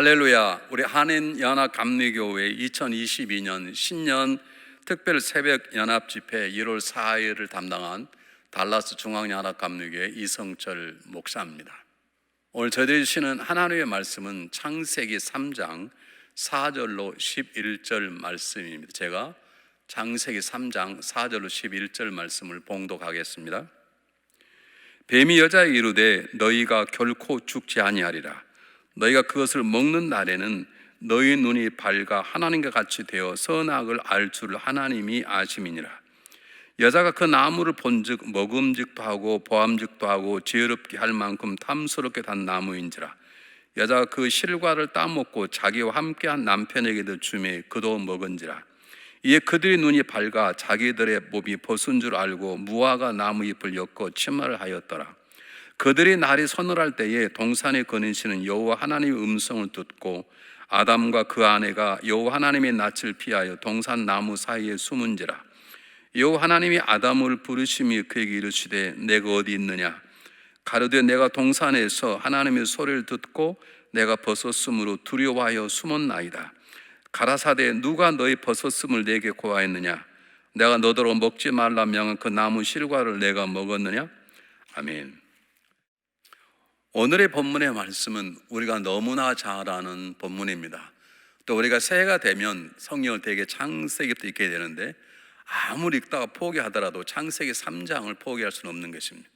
할렐루야. 우리 한인연합감리교회 2022년 신년 특별 새벽 연합집회 1월 4일을 담당한 달라스 중앙연합감리교회 이성철 목사입니다. 오늘 저희들이 주시는 하나님의 말씀은 창세기 3장 4절로 11절 말씀입니다. 제가 창세기 3장 4절로 11절 말씀을 봉독하겠습니다. 뱀이 여자에게 이르되 너희가 결코 죽지 아니하리라. 너희가 그것을 먹는 날에는 너희 눈이 밝아 하나님과 같이 되어 선악을 알 줄을 하나님이 아심이니라. 여자가 그 나무를 본즉 먹음직도 하고 보암직도 하고 지혜롭게 할 만큼 탐스럽게 단 나무인지라. 여자가 그 실과를 따먹고 자기와 함께한 남편에게도 주매 그도 먹은지라. 이에 그들의 눈이 밝아 자기들의 몸이 벗은 줄 알고 무화과 나무 잎을 엮어 치마를 하였더라. 그들이 날이 서늘할 때에 동산에 거니시는 여호와 하나님의 음성을 듣고 아담과 그 아내가 여호와 하나님의 낯을 피하여 동산 나무 사이에 숨은지라. 여호와 하나님이 아담을 부르시며 그에게 이르시되 내가 어디 있느냐. 가로되 내가 동산에서 하나님의 소리를 듣고 내가 벗었으므로 두려워하여 숨었나이다. 가라사대 누가 너희 벗었음을 내게 고하였느냐. 내가 너더러 먹지 말라 명한 그 나무 실과를 내가 먹었느냐. 아멘. 오늘의 본문의 말씀은 우리가 너무나 잘 아는 본문입니다. 또 우리가 새해가 되면 성경을 되게 창세기부터 읽게 되는데 아무리 읽다가 포기하더라도 창세기 3장을 포기할 수는 없는 것입니다.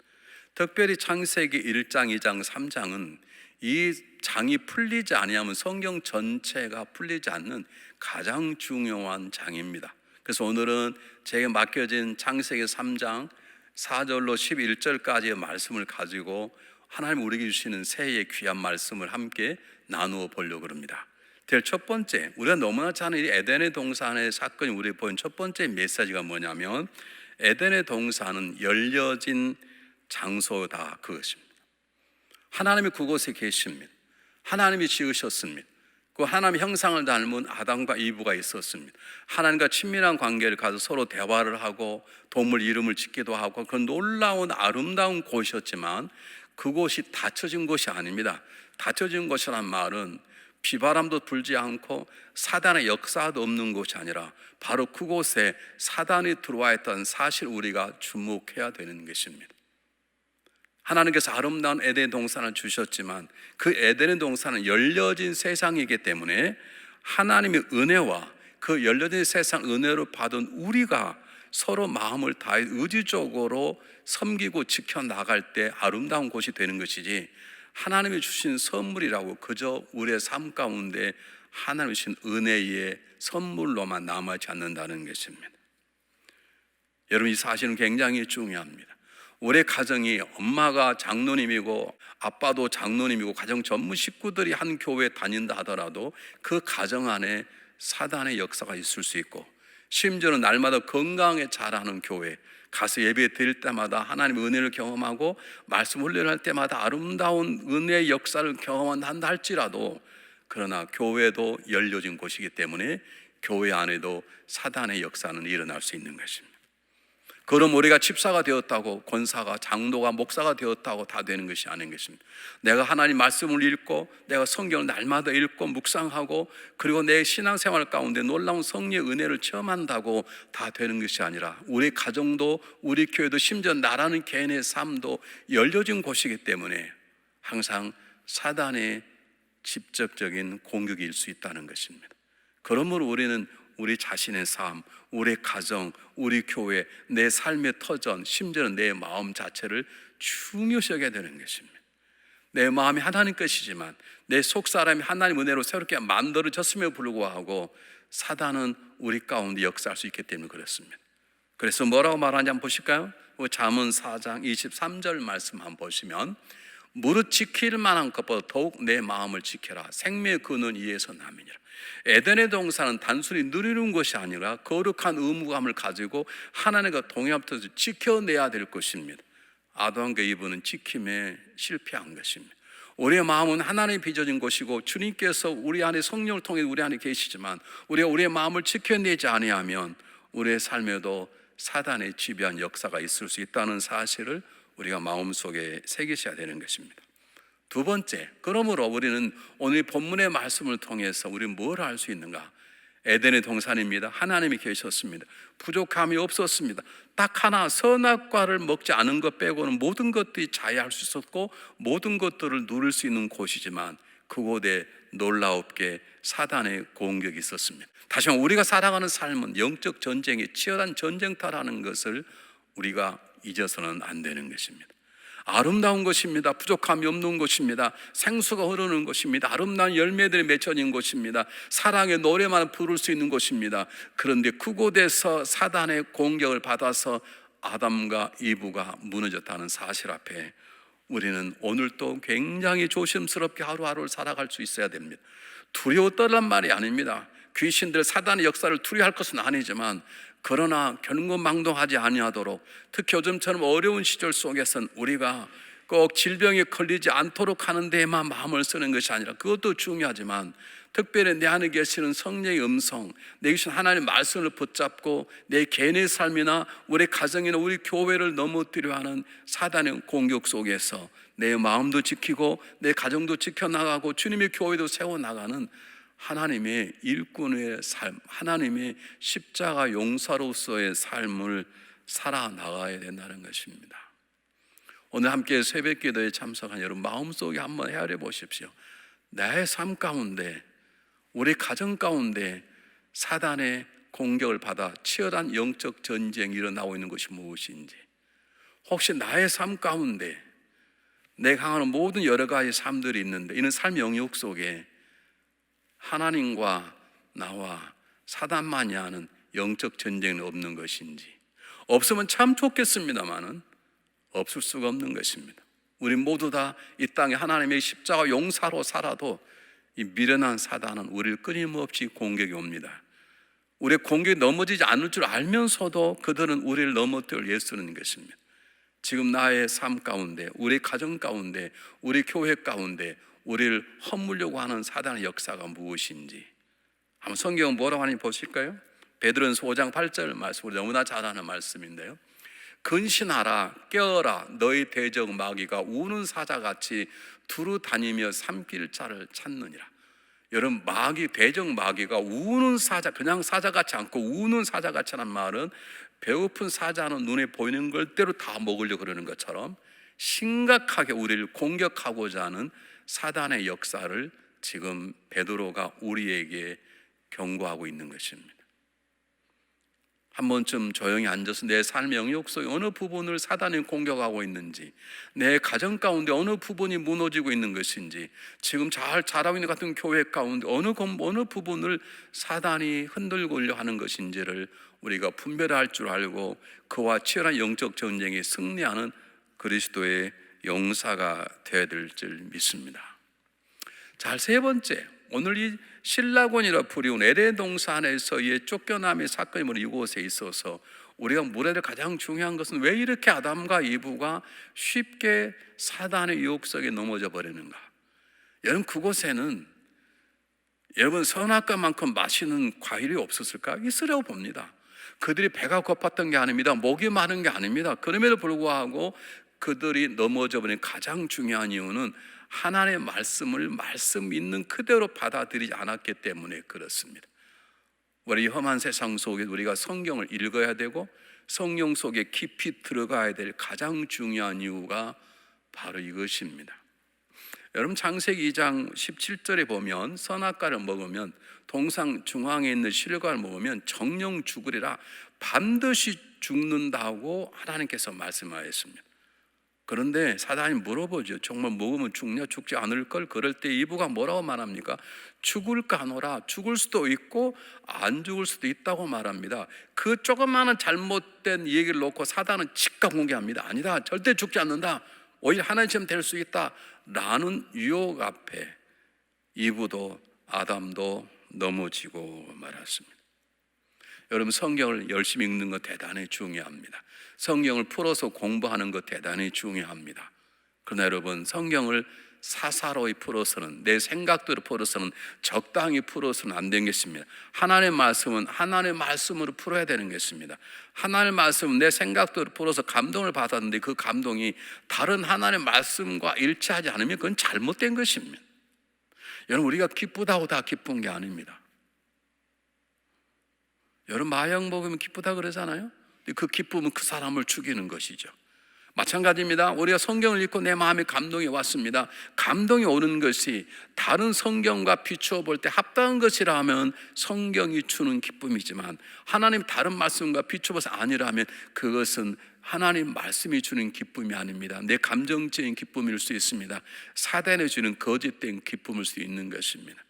특별히 창세기 1장, 2장, 3장은 이 장이 풀리지 아니하면 성경 전체가 풀리지 않는 가장 중요한 장입니다. 그래서 오늘은 제게 맡겨진 창세기 3장 4절로 11절까지의 말씀을 가지고 하나님 우리에게 주시는 새해의 귀한 말씀을 함께 나누어 보려고 합니다. 제일 첫 번째, 우리가 너무나 잘 아는 이 에덴의 동산의 사건이 우리에게 보인 첫 번째 메시지가 뭐냐면 에덴의 동산은 열려진 장소다, 그것입니다. 하나님이 그곳에 계십니다. 하나님이 지으셨습니다. 그 하나님의 형상을 닮은 아담과 이브가 있었습니다. 하나님과 친밀한 관계를 가져 서로 대화를 하고 동물 이름을 짓기도 하고 그런 놀라운 아름다운 곳이었지만 그곳이 닫혀진 곳이 아닙니다. 닫혀진 곳이란 말은 비바람도 불지 않고 사단의 역사도 없는 곳이 아니라 바로 그곳에 사단이 들어와 있던 사실 우리가 주목해야 되는 것입니다. 하나님께서 아름다운 에덴 동산을 주셨지만 그 에덴 동산은 열려진 세상이기 때문에 하나님의 은혜와 그 열려진 세상 은혜를 받은 우리가 서로 마음을 다해 의지적으로 섬기고 지켜나갈 때 아름다운 곳이 되는 것이지 하나님이 주신 선물이라고 그저 우리의 삶 가운데 하나님이 주신 은혜의 선물로만 남아있지 않는다는 것입니다. 여러분, 이 사실은 굉장히 중요합니다. 우리 가정이 엄마가 장로님이고 아빠도 장로님이고 가정 전무 식구들이 한 교회에 다닌다 하더라도 그 가정 안에 사단의 역사가 있을 수 있고 심지어는 날마다 건강하게 자라는 교회 가서 예배 드릴 때마다 하나님의 은혜를 경험하고 말씀 훈련할 때마다 아름다운 은혜의 역사를 경험한다 할지라도 그러나 교회도 열려진 곳이기 때문에 교회 안에도 사단의 역사는 일어날 수 있는 것입니다. 그럼 우리가 집사가 되었다고 권사가 장로가 목사가 되었다고 다 되는 것이 아닌 것입니다. 내가 하나님 말씀을 읽고 내가 성경을 날마다 읽고 묵상하고 그리고 내 신앙생활 가운데 놀라운 성령의 은혜를 체험한다고 다 되는 것이 아니라 우리 가정도 우리 교회도 심지어 나라는 개인의 삶도 열려진 곳이기 때문에 항상 사단의 직접적인 공격일 수 있다는 것입니다. 그러므로 우리는 우리 자신의 삶, 우리 가정, 우리 교회, 내 삶의 터전, 심지어는 내 마음 자체를 중요시 여겨야 되는 것입니다. 내 마음이 하나님 것이지만 내 속사람이 하나님 은혜로 새롭게 만들어졌음에도 불구하고 사단은 우리 가운데 역사할 수 있기 때문에 그렇습니다. 그래서 뭐라고 말하는지 한번 보실까요? 잠언 4장 23절 말씀 한번 보시면 무릇 지킬 만한 것보다 더욱 내 마음을 지켜라. 생명의 근원 이에서 남이니라. 에덴의 동산은 단순히 누리는 것이 아니라 거룩한 의무감을 가지고 하나님과 동행하면서 지켜내야 될 것입니다. 아담과 이브는 지킴에 실패한 것입니다. 우리의 마음은 하나님이 빚어진 것이고 주님께서 우리 안에 성령을 통해 우리 안에 계시지만 우리가 우리의 마음을 지켜내지 아니하면 우리의 삶에도 사단의 지배한 역사가 있을 수 있다는 사실을 우리가 마음속에 새기셔야 되는 것입니다. 두 번째, 그러므로 우리는 오늘 본문의 말씀을 통해서 우리는 뭘 할 수 있는가? 에덴의 동산입니다. 하나님이 계셨습니다. 부족함이 없었습니다. 딱 하나, 선악과를 먹지 않은 것 빼고는 모든 것들이 자유할 수 있었고 모든 것들을 누릴 수 있는 곳이지만 그곳에 놀라웠게 사단의 공격이 있었습니다. 다시 말해 우리가 살아가는 삶은 영적 전쟁이 치열한 전쟁터라는 것을 우리가 잊어서는 안 되는 것입니다. 아름다운 것입니다. 부족함이 없는 것입니다. 생수가 흐르는 것입니다. 아름다운 열매들이 맺혀진 곳입니다. 사랑의 노래만 부를 수 있는 곳입니다. 그런데 그곳에서 사단의 공격을 받아서 아담과 이브가 무너졌다는 사실 앞에 우리는 오늘도 굉장히 조심스럽게 하루하루를 살아갈 수 있어야 됩니다. 두려워 떨란 말이 아닙니다. 귀신들, 사단의 역사를 두려워할 것은 아니지만 그러나 견고망동하지 아니하도록, 특히 요즘처럼 어려운 시절 속에서는 우리가 꼭 질병에 걸리지 않도록 하는 데에만 마음을 쓰는 것이 아니라 그것도 중요하지만 특별히 내 안에 계시는 성령의 음성, 내 계신 하나님의 말씀을 붙잡고 내 개인의 삶이나 우리 가정이나 우리 교회를 넘어뜨려 하는 사단의 공격 속에서 내 마음도 지키고 내 가정도 지켜나가고 주님의 교회도 세워나가는 하나님의 일꾼의 삶, 하나님의 십자가 용사로서의 삶을 살아나가야 된다는 것입니다. 오늘 함께 새벽기도에 참석한 여러분 마음속에 한번 헤아려 보십시오. 나의 삶 가운데, 우리 가정 가운데 사단의 공격을 받아 치열한 영적 전쟁이 일어나고 있는 것이 무엇인지, 혹시 나의 삶 가운데 내가 향하는 모든 여러 가지 삶들이 있는데 이는 삶 영역 속에 하나님과 나와 사단만이 하는 영적 전쟁은 없는 것인지, 없으면 참 좋겠습니다만은 없을 수가 없는 것입니다. 우리 모두 다 이 땅에 하나님의 십자가 용사로 살아도 이 미련한 사단은 우리를 끊임없이 공격이 옵니다. 우리의 공격이 넘어지지 않을 줄 알면서도 그들은 우리를 넘어뜨려 예수는 것입니다. 지금 나의 삶 가운데, 우리 가정 가운데, 우리 교회 가운데 우리를 허물려고 하는 사단의 역사가 무엇인지 한번 성경은 뭐라고 하는지 보실까요? 베드로전서 5장 8절 말씀, 우리 너무나 잘 아는 말씀인데요. 근신하라, 깨어라, 너희 대적 마귀가 우는 사자같이 두루 다니며 삼킬 자를 찾느니라. 여러분, 마귀, 대적 마귀가 우는 사자, 그냥 사자같이 않고 우는 사자같이란 말은 배고픈 사자는 눈에 보이는 걸 대로 다 먹으려고 그러는 것처럼 심각하게 우리를 공격하고자 하는 사단의 역사를 지금 베드로가 우리에게 경고하고 있는 것입니다. 한 번쯤 조용히 앉아서 내 삶의 영역 속에 어느 부분을 사단이 공격하고 있는지, 내 가정 가운데 어느 부분이 무너지고 있는 것인지, 지금 잘 자라고 있는 같은 교회 가운데 어느 부분을 사단이 흔들고려 하는 것인지를 우리가 분별할 줄 알고 그와 치열한 영적 전쟁에 승리하는 그리스도의 용사가 되어야 될 줄 믿습니다. 자, 세 번째, 오늘 이 신라곤이라 불리운 에덴 동산에서의 쫓겨남의 사건이 이곳에 있어서 우리가 물어야 될 가장 중요한 것은 왜 이렇게 아담과 이브가 쉽게 사단의 유혹 속에 넘어져 버리는가? 여러분, 그곳에는 여러분 선악과만큼 맛있는 과일이 없었을까? 있으라고 봅니다. 그들이 배가 고팠던 게 아닙니다. 목이 마른 게 아닙니다. 그럼에도 불구하고 그들이 넘어져 버린 가장 중요한 이유는 하나님의 말씀을 말씀 있는 그대로 받아들이지 않았기 때문에 그렇습니다. 우리 험한 세상 속에 우리가 성경을 읽어야 되고 성령 속에 깊이 들어가야 될 가장 중요한 이유가 바로 이것입니다. 여러분, 창세기 2장 17절에 보면 선악과를 먹으면 동상 중앙에 있는 실과를 먹으면 정령 죽으리라, 반드시 죽는다고 하나님께서 말씀하셨습니다. 그런데 사단이 물어보죠. 정말 먹으면 죽냐? 죽지 않을 걸? 그럴 때 이브가 뭐라고 말합니까? 죽을까 하노라. 죽을 수도 있고 안 죽을 수도 있다고 말합니다. 그 조그마한 잘못된 얘기를 놓고 사단은 즉각 공개합니다. 아니다, 절대 죽지 않는다, 오히려 하나님처럼 될 수 있다 라는 유혹 앞에 이브도 아담도 넘어지고 말았습니다. 여러분, 성경을 열심히 읽는 것 대단히 중요합니다. 성경을 풀어서 공부하는 것 대단히 중요합니다. 그러나 여러분, 성경을 사사로이 풀어서는, 내 생각대로 풀어서는, 적당히 풀어서는 안 되는 것입니다. 하나님의 말씀은 하나님의 말씀으로 풀어야 되는 것입니다. 하나님의 말씀은 내 생각대로 풀어서 감동을 받았는데 그 감동이 다른 하나님의 말씀과 일치하지 않으면 그건 잘못된 것입니다. 여러분, 우리가 기쁘다고 다 기쁜 게 아닙니다. 여러분, 마약 먹으면 기쁘다 그러잖아요. 그 기쁨은 그 사람을 죽이는 것이죠. 마찬가지입니다. 우리가 성경을 읽고 내 마음에 감동이 왔습니다. 감동이 오는 것이 다른 성경과 비추어 볼 때 합당한 것이라 하면 성경이 주는 기쁨이지만, 하나님 다른 말씀과 비추어서 아니라면 그것은 하나님 말씀이 주는 기쁨이 아닙니다. 내 감정적인 기쁨일 수 있습니다. 사단이 주는 거짓된 기쁨일 수 있는 것입니다.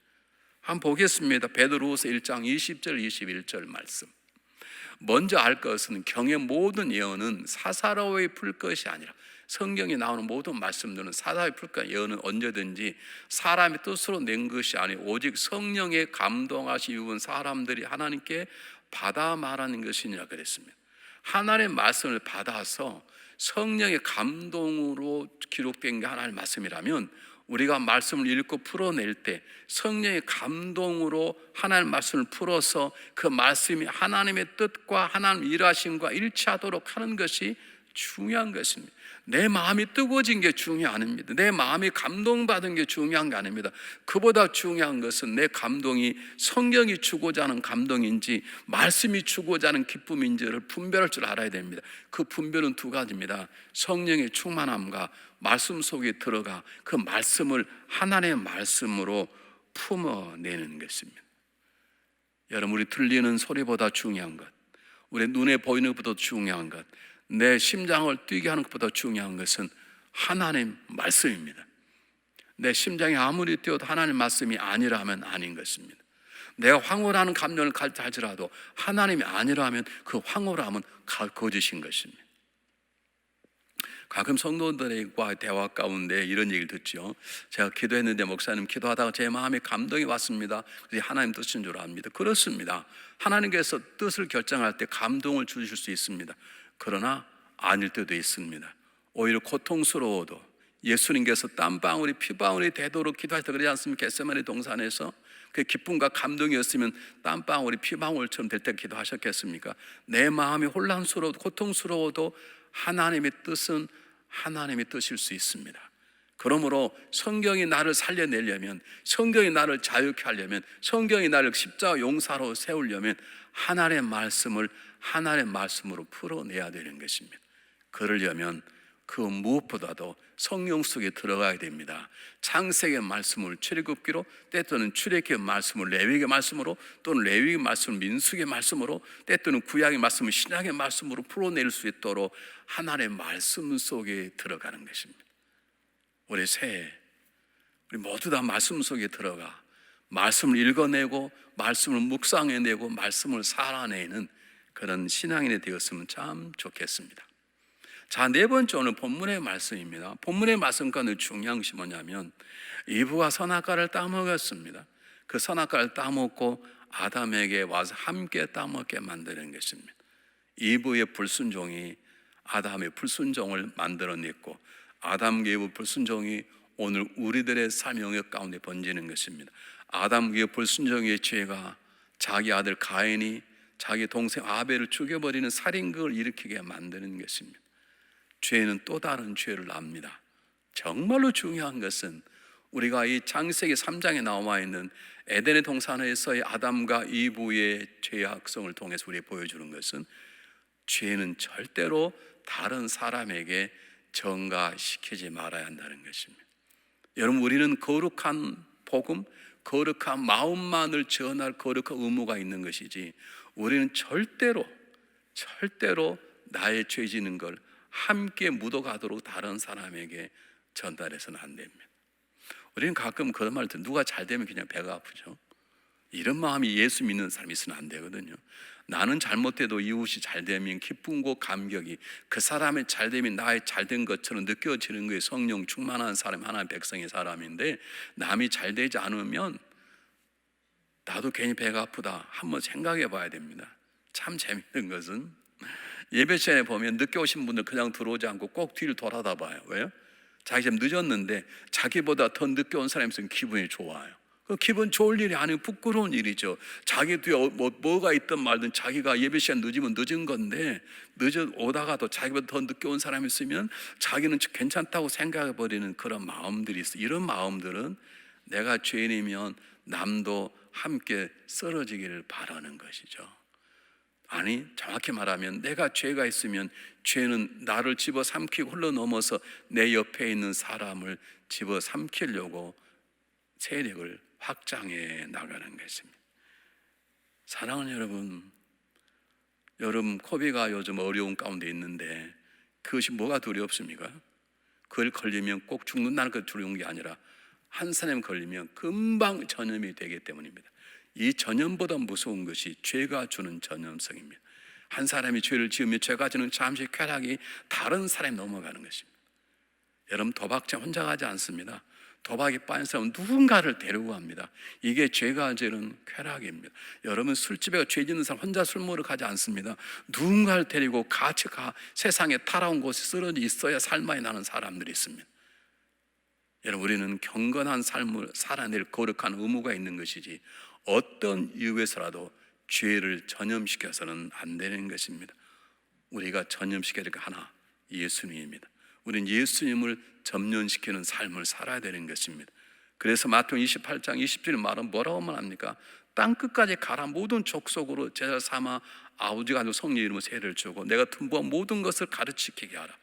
한번 보겠습니다. 베드로후서 1장 20절 21절 말씀. 먼저 알 것은 경의 모든 예언은 사사로이 풀 것이 아니라, 성경에 나오는 모든 말씀들은 사사로이 풀 것, 예언은 언제든지 사람의 뜻으로 낸 것이 아니고 오직 성령의 감동하시 입은 사람들이 하나님께 받아 말하는 것이니라 그랬습니다. 하나님의 말씀을 받아서 성령의 감동으로 기록된 게 하나님의 말씀이라면, 우리가 말씀을 읽고 풀어낼 때 성령의 감동으로 하나님의 말씀을 풀어서 그 말씀이 하나님의 뜻과 하나님 일하심과 일치하도록 하는 것이 중요한 것입니다. 내 마음이 뜨거워진 게 중요한 아닙니다. 내 마음이 감동받은 게 중요한 게 아닙니다. 그보다 중요한 것은 내 감동이 성경이 주고자 하는 감동인지 말씀이 주고자 하는 기쁨인지를 분별할 줄 알아야 됩니다. 그 분별은 두 가지입니다. 성령의 충만함과 말씀 속에 들어가 그 말씀을 하나님의 말씀으로 품어내는 것입니다. 여러분, 우리 들리는 소리보다 중요한 것, 우리 눈에 보이는 것보다 중요한 것, 내 심장을 뛰게 하는 것보다 중요한 것은 하나님 말씀입니다. 내 심장이 아무리 뛰어도 하나님 말씀이 아니라면 아닌 것입니다. 내가 황홀하는 감정을 할지라도 하나님이 아니라면 그 황홀함은 거짓인 것입니다. 가끔 성도들과 대화 가운데 이런 얘기를 듣죠. 제가 기도했는데 목사님 기도하다가 제 마음에 감동이 왔습니다. 그래서 하나님 뜻인 줄 압니다. 그렇습니다. 하나님께서 뜻을 결정할 때 감동을 주실 수 있습니다. 그러나 아닐 때도 있습니다. 오히려 고통스러워도 예수님께서 땀방울이 피방울이 되도록 기도할 때 그러지 않습니까? 겟세마네 동산에서 그 기쁨과 감동이었으면 땀방울이 피방울처럼 될 때 기도하셨겠습니까? 내 마음이 혼란스러워도 고통스러워도 하나님의 뜻은 하나님의 뜻일 수 있습니다. 그러므로 성경이 나를 살려내려면, 성경이 나를 자유케 하려면, 성경이 나를 십자가 용사로 세우려면 하나님의 말씀을 하나님의 말씀으로 풀어내야 되는 것입니다. 그러려면 그 무엇보다도 성령 속에 들어가야 됩니다. 창세기의 말씀을 출애굽기로, 때때는 출애굽기의 말씀을 레위기의 말씀으로, 또는 레위기의 말씀을 민수기의 말씀으로, 때때는 구약의 말씀을 신약의 말씀으로 풀어낼 수 있도록 하나님의 말씀 속에 들어가는 것입니다. 우리 새해 우리 모두 다 말씀 속에 들어가 말씀을 읽어내고 말씀을 묵상해내고 말씀을 살아내는 그런 신앙인이 되었으면 참 좋겠습니다. 자, 네 번째 오늘 본문의 말씀입니다. 본문의 말씀과 중요한 것이 뭐냐면, 이브가 선악과를 따먹었습니다. 그 선악과를 따먹고 아담에게 와서 함께 따먹게 만드는 것입니다. 이브의 불순종이 아담의 불순종을 만들어냈고, 아담 이브 불순종이 오늘 우리들의 삶의 영역 가운데 번지는 것입니다. 아담 위의 불순종의 죄가 자기 아들 가인이 자기 동생 아벨을 죽여버리는 살인극을 일으키게 만드는 것입니다. 죄는 또 다른 죄를 낳습니다. 정말로 중요한 것은 우리가 이 창세기 3장에 나와 있는 에덴의 동산에서의 아담과 이브의 죄악성을 통해서 우리에게 보여주는 것은, 죄는 절대로 다른 사람에게 전가시키지 말아야 한다는 것입니다. 여러분, 우리는 거룩한 복음, 거룩한 마음만을 전할 거룩한 의무가 있는 것이지, 우리는 절대로 나의 죄 지는 걸 함께 묻어가도록 다른 사람에게 전달해서는 안 됩니다. 우리는 가끔 그런 말을 듣는, 누가 잘 되면 그냥 배가 아프죠. 이런 마음이 예수 믿는 사람이 있으면 안 되거든요. 나는 잘못해도 이웃이 잘 되면 기쁨과 감격이, 그 사람의 잘 되면 나의 잘된 것처럼 느껴지는 거예요. 성령 충만한 사람, 하나님의 백성의 사람인데, 남이 잘 되지 않으면 나도 괜히 배가 아프다 한번 생각해 봐야 됩니다. 참 재밌는 것은 예배 시간에 보면 늦게 오신 분들 그냥 들어오지 않고 꼭 뒤를 돌아다 봐요. 왜요? 자기 좀 늦었는데 자기보다 더 늦게 온 사람이 있으면 기분이 좋아요. 그 기분 좋을 일이 아니고 부끄러운 일이죠. 자기 뒤에 뭐가 있든 말든 자기가 예배 시간 늦으면 늦은 건데 늦어 오다가도 자기보다 더 늦게 온 사람이 있으면 자기는 괜찮다고 생각해 버리는 그런 마음들이 있어요. 이런 마음들은 내가 죄인이면 남도 함께 쓰러지기를 바라는 것이죠. 아니, 정확히 말하면 내가 죄가 있으면 죄는 나를 집어삼키고 흘러넘어서 내 옆에 있는 사람을 집어삼키려고 세력을 확장해 나가는 것입니다. 사랑하는 여러분 코비가 요즘 어려운 가운데 있는데 그것이 뭐가 두렵습니까? 그걸 걸리면 꼭 죽는다는 그 두려운 게 아니라 한 사람 걸리면 금방 전염이 되기 때문입니다. 이 전염보다 무서운 것이 죄가 주는 전염성입니다. 한 사람이 죄를 지으면 죄가 주는 잠시 쾌락이 다른 사람이 넘어가는 것입니다. 여러분, 도박자 혼자 가지 않습니다. 도박에 빠진 사람은 누군가를 데리고 갑니다. 이게 죄가 주는 쾌락입니다. 여러분, 술집에 죄 짓는 사람 혼자 술 먹으러 가지 않습니다. 누군가를 데리고 같이 세상에 타라운 곳에 쓰러져 있어야 살만이 나는 사람들이 있습니다. 여러분, 우리는 경건한 삶을 살아낼 거룩한 의무가 있는 것이지 어떤 이유에서라도 죄를 전염시켜서는 안 되는 것입니다. 우리가 전염시켜야 될 거 하나, 예수님입니다. 우리는 예수님을 점령시키는 삶을 살아야 되는 것입니다. 그래서 마태복음 28장 20절 말은 뭐라고 말합니까? 땅 끝까지 가라. 모든 족속으로 제자 삼아 아버지가 성령 이름으로 세례를 주고 내가 tun부한 모든 것을 가르치게 하라.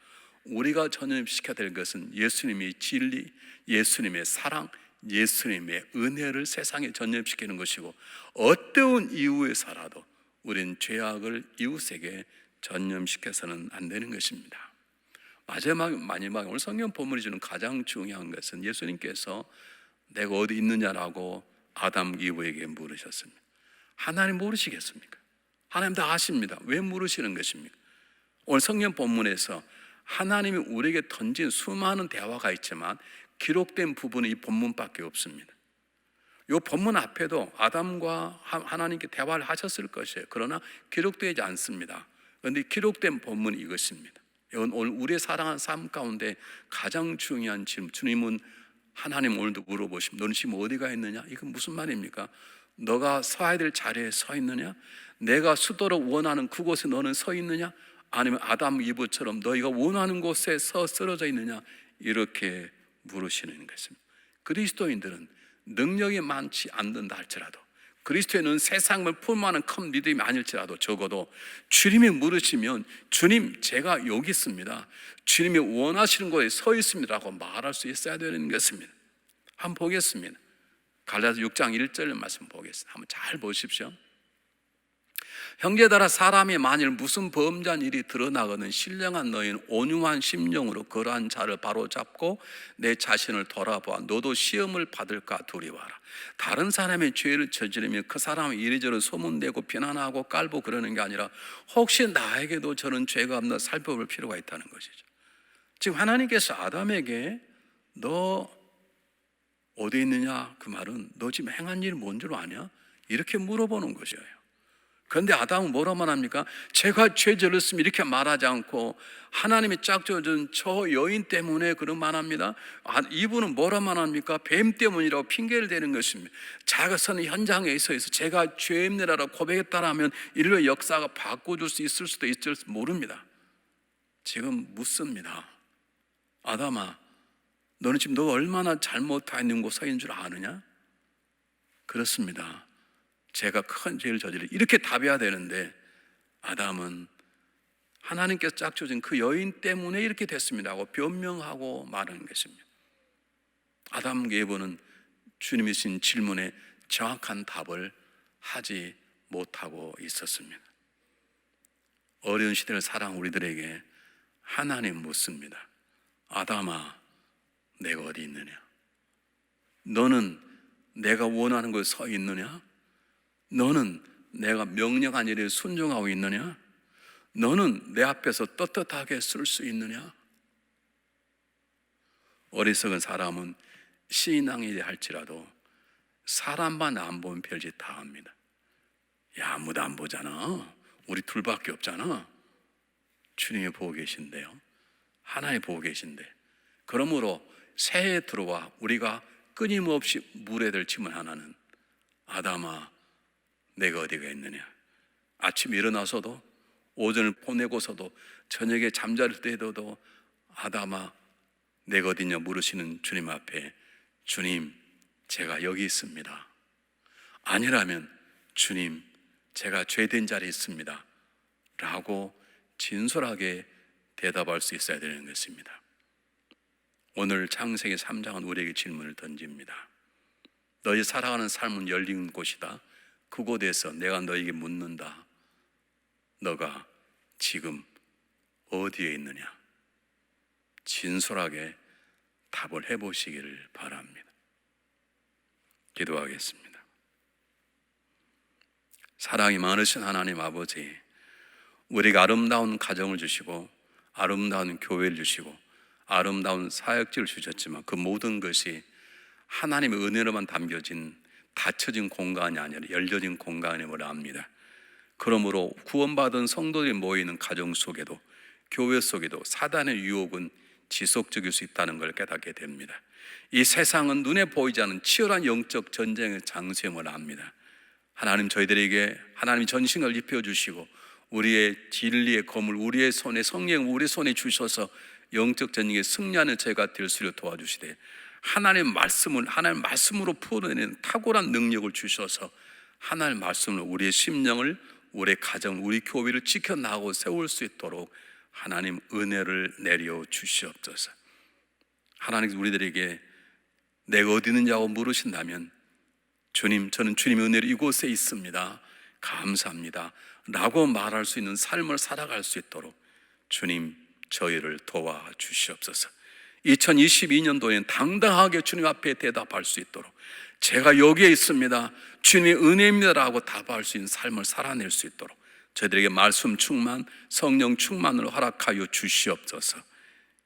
우리가 전염시켜야 될 것은 예수님의 진리, 예수님의 사랑, 예수님의 은혜를 세상에 전염시키는 것이고 어떠한 이유에서라도 우리는 죄악을 이웃에게 전염시켜서는 안 되는 것입니다. 마지막 오늘 성경 본문이 주는 가장 중요한 것은 예수님께서 내가 어디 있느냐라고 아담 이브에게 물으셨습니다. 하나님 모르시겠습니까? 하나님 다 아십니다. 왜 물으시는 것입니까? 오늘 성경 본문에서 하나님이 우리에게 던진 수많은 대화가 있지만 기록된 부분은 이 본문밖에 없습니다. 이 본문 앞에도 아담과 하나님께 대화를 하셨을 것이에요. 그러나 기록되지 않습니다. 그런데 기록된 본문이 이것입니다. 이건 오늘 우리의 사랑하는 삶 가운데 가장 중요한 질문. 주님은 하나님 오늘도 물어보시면 너는 지금 어디가 있느냐? 이건 무슨 말입니까? 너가 서야 될 자리에 서 있느냐? 내가 서도록 원하는 그곳에 너는 서 있느냐? 아니면 아담 이브처럼 너희가 원하는 곳에 서 쓰러져 있느냐? 이렇게 물으시는 것입니다. 그리스도인들은 능력이 많지 않는다 할지라도 그리스도인은 세상을 품어하는 큰 믿음이 아닐지라도 적어도 주님이 물으시면 주님 제가 여기 있습니다. 주님이 원하시는 곳에 서 있습니다라고 말할 수 있어야 되는 것입니다. 한번 보겠습니다. 갈라디아서 6장 1절 말씀 보겠습니다. 한번 잘 보십시오. 형제들아 사람이 만일 무슨 범죄한 일이 드러나거든 신령한 너희는 온유한 심령으로 그러한 자를 바로잡고 내 자신을 돌아보아 너도 시험을 받을까 두려워하라. 다른 사람의 죄를 저지르면 그 사람을 이리저리 소문내고 비난하고 깔고 그러는 게 아니라 혹시 나에게도 저런 죄가 없나 살펴볼 필요가 있다는 것이죠. 지금 하나님께서 아담에게 너 어디 있느냐? 그 말은 너 지금 행한 일이 뭔 줄 아냐? 이렇게 물어보는 것이에요. 그런데 아담은 뭐라고 말합니까? 제가 죄 저렸으면 이렇게 말하지 않고 하나님이 짝져준 저 여인 때문에 그런 말합니다. 이분은 뭐라 말합니까? 뱀 때문이라고 핑계를 대는 것입니다. 자기가 선 현장에 서 있어 제가 죄입니다라고 고백했다라면 인류의 역사가 바꿔줄 수 있을 수도 있을지 모릅니다. 지금 묻습니다. 아담아, 너는 지금 너 얼마나 잘못하는 곳에 있는 줄 아느냐? 그렇습니다. 제가 큰 죄를 저지르 이렇게 답해야 되는데 아담은 하나님께서 짝져준 그 여인 때문에 이렇게 됐습니다 하고 변명하고 말하는 것입니다. 아담 예보는 주님이 주신 질문에 정확한 답을 하지 못하고 있었습니다. 어려운 시대를 살아온 우리들에게 하나님 묻습니다. 아담아, 내가 어디 있느냐? 너는 내가 원하는 곳에 서 있느냐? 너는 내가 명령한 일에 순종하고 있느냐? 너는 내 앞에서 떳떳하게 쓸 수 있느냐? 어리석은 사람은 신앙이라 할지라도 사람만 안 보면 별짓 다 합니다. 야, 아무도 안 보잖아. 우리 둘밖에 없잖아. 주님이 보고 계신데요. 하나님 보고 계신데 그 그러므로 새해에 들어와 우리가 끊임없이 물에 들 질문 하나는, 아담아 내가 어디가 있느냐. 아침에 일어나서도, 오전을 보내고서도, 저녁에 잠자릴 때에도 아담아 내가 어디냐 물으시는 주님 앞에, 주님 제가 여기 있습니다. 아니라면 주님 제가 죄된 자리에 있습니다 라고 진솔하게 대답할 수 있어야 되는 것입니다. 오늘 창세기 3장은 우리에게 질문을 던집니다. 너희 살아가는 삶은 열린 곳이다. 그곳에서 내가 너에게 묻는다. 너가 지금 어디에 있느냐? 진솔하게 답을 해보시기를 바랍니다. 기도하겠습니다. 사랑이 많으신 하나님 아버지, 우리가 아름다운 가정을 주시고 아름다운 교회를 주시고 아름다운 사역지를 주셨지만 그 모든 것이 하나님의 은혜로만 담겨진 닫혀진 공간이 아니라 열려진 공간임을 압니다. 그러므로 구원받은 성도들이 모이는 가정 속에도, 교회 속에도 사단의 유혹은 지속적일 수 있다는 걸 깨닫게 됩니다. 이 세상은 눈에 보이지 않는 치열한 영적 전쟁의 장소임을 압니다. 하나님, 저희들에게 하나님이 전신을 입혀주시고 우리의 진리의 검을 우리의 손에, 성령 우리의 손에 주셔서 영적 전쟁에 승리하는 저희가 될 수 있도록 도와주시되, 하나님의 말씀으로 풀어내는 탁월한 능력을 주셔서 하나님의 말씀으로 우리의 심령을, 우리의 가정, 우리 교회를 지켜나가고 세울 수 있도록 하나님 은혜를 내려 주시옵소서. 하나님, 우리들에게 내가 어디 있느냐고 물으신다면, 주님 저는 주님의 은혜로 이곳에 있습니다, 감사합니다 라고 말할 수 있는 삶을 살아갈 수 있도록 주님 저희를 도와주시옵소서. 2022년도엔 당당하게 주님 앞에 대답할 수 있도록, 제가 여기에 있습니다, 주님의 은혜입니다라고 답할 수 있는 삶을 살아낼 수 있도록 저희들에게 말씀 충만, 성령 충만을 허락하여 주시옵소서.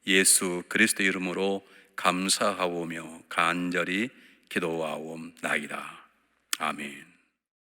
예수 그리스도의 이름으로 감사하오며 간절히 기도하옵나이다. 아멘.